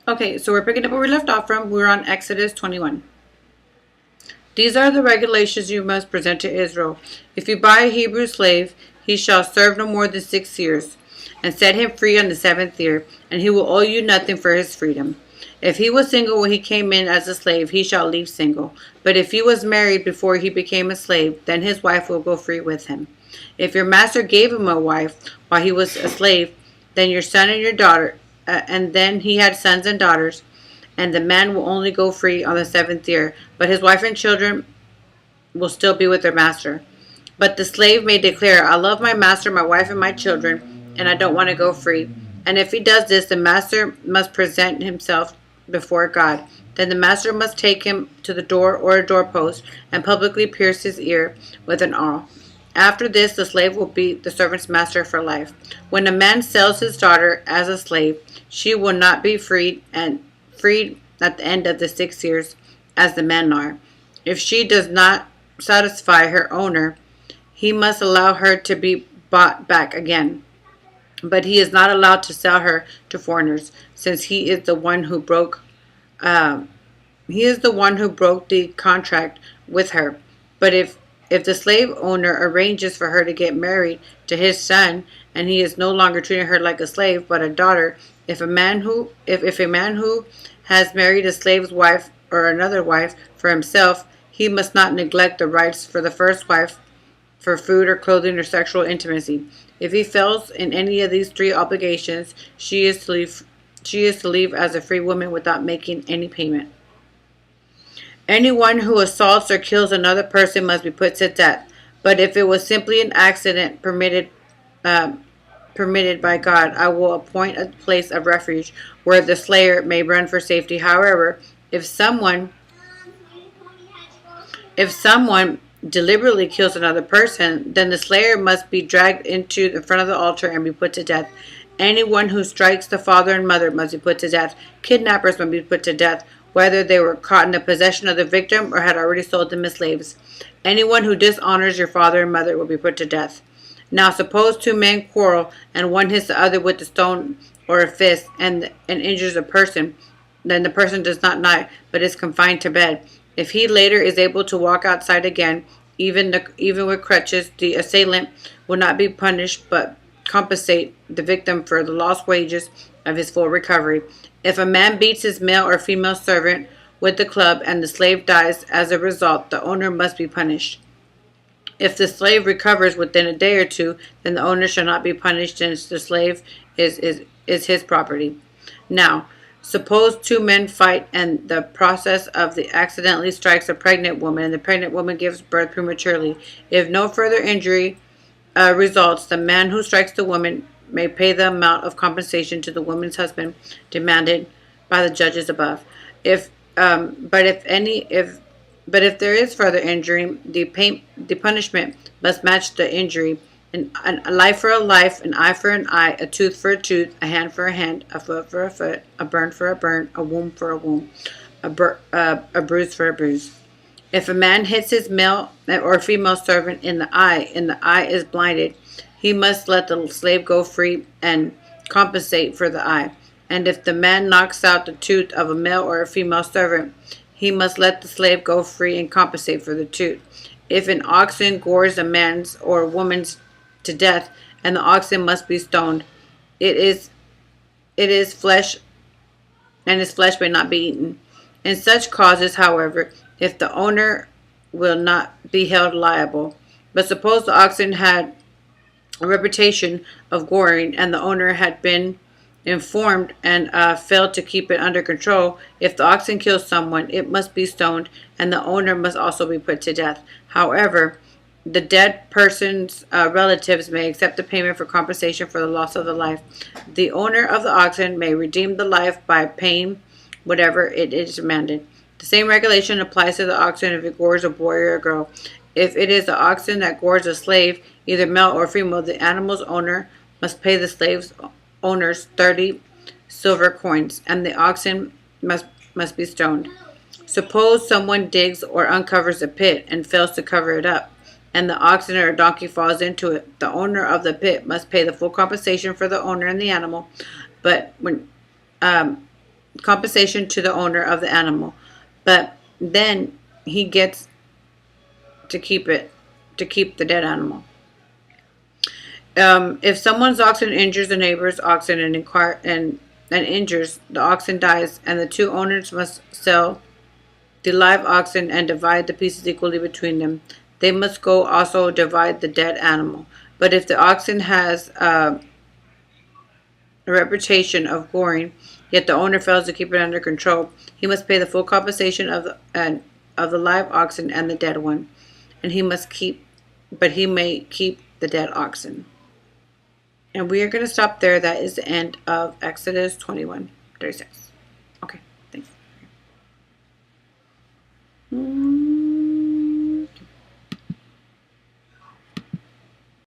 Okay, so we're picking up where we left off from. We're on Exodus 21. These are the regulations you must present to Israel. If you buy a Hebrew slave, he shall serve no more than 6 years, and set him free on the seventh year, and he will owe you nothing for his freedom. If he was single when he came in as a slave, he shall leave single. But if he was married before he became a slave, then his wife will go free with him. If your master gave him a wife while he was a slave, then your son and your daughter, and then he had sons and daughters, and the man will only go free on the seventh year, but his wife and children will still be with their master. But the slave may declare, I love my master, my wife, and my children, and I don't want to go free. And if he does this, the master must present himself before God. Then the master must take him to the door or a doorpost and publicly pierce his ear with an awl. After this, the slave will be the servant's master for life. When a man sells his daughter as a slave, she will not be freed at the end of the 6 years as the men are. If she does not satisfy her owner, he must allow her to be bought back again. But he is not allowed to sell her to foreigners, since he is the one who broke the contract with her. But if the slave owner arranges for her to get married to his son, and he is no longer treating her like a slave but a daughter, if a man who has married a slave's wife or another wife for himself, he must not neglect the rights for the first wife for food or clothing or sexual intimacy. If he fails in any of these three obligations, she is to leave as a free woman without making any payment. Anyone who assaults or kills another person must be put to death. But if it was simply an accident permitted by God, I will appoint a place of refuge where the slayer may run for safety. However, if someone deliberately kills another person, then the slayer must be dragged into the front of the altar and be put to death. Anyone who strikes the father and mother must be put to death. Kidnappers must be put to death, whether they were caught in the possession of the victim or had already sold them as slaves. Anyone who dishonors your father and mother will be put to death. Now suppose two men quarrel, and one hits the other with a stone or a fist and injures a person. Then the person does not die, but is confined to bed. If he later is able to walk outside again, even with crutches, the assailant will not be punished but compensate the victim for the lost wages of his full recovery. If a man beats his male or female servant with the club and the slave dies as a result, the owner must be punished. If the slave recovers within a day or two, then the owner shall not be punished, since the slave is his property. Now, suppose two men fight, and the process of the accidentally strikes a pregnant woman, and the pregnant woman gives birth prematurely. If no further injury results, the man who strikes the woman may pay the amount of compensation to the woman's husband demanded by the judges above. But if there is further injury, the punishment must match the injury. A life for a life, an eye for an eye, a tooth for a tooth, a hand for a hand, a foot for a foot, a burn for a burn, a wound for a wound, a bruise for a bruise. If a man hits his male or female servant in the eye, and the eye is blinded, he must let the slave go free and compensate for the eye. And if the man knocks out the tooth of a male or a female servant, he must let the slave go free and compensate for the tooth. If an oxen gores a man's or a woman's to death, and the oxen must be stoned, it is flesh, and his flesh may not be eaten. In such causes, however, if the owner will not be held liable. But suppose the oxen had a reputation of goring, and the owner had been informed and failed to keep it under control. If the oxen kills someone, it must be stoned, and the owner must also be put to death. However, the dead person's relatives may accept the payment for compensation for the loss of the life. The owner of the oxen may redeem the life by paying whatever it is demanded. The same regulation applies to the oxen if it gores a boy or a girl. If it is the oxen that gores a slave, either male or female, the animal's owner must pay the slave's owners 30 silver coins, and the oxen must be stoned. Suppose someone digs or uncovers a pit and fails to cover it up, and the oxen or donkey falls into it. The owner of the pit must pay the full compensation for the owner and the animal. But when compensation to the owner of the animal, but then he gets to keep the dead animal. If someone's oxen injures a neighbor's oxen and injures the oxen dies, and the two owners must sell the live oxen and divide the pieces equally between them. They must go also divide the dead animal. But if the oxen has a reputation of goring, yet the owner fails to keep it under control, he must pay the full compensation of the live oxen and the dead one, and he may keep the dead oxen. And we are going to stop there. That is the end of Exodus 21:36. Okay, thanks.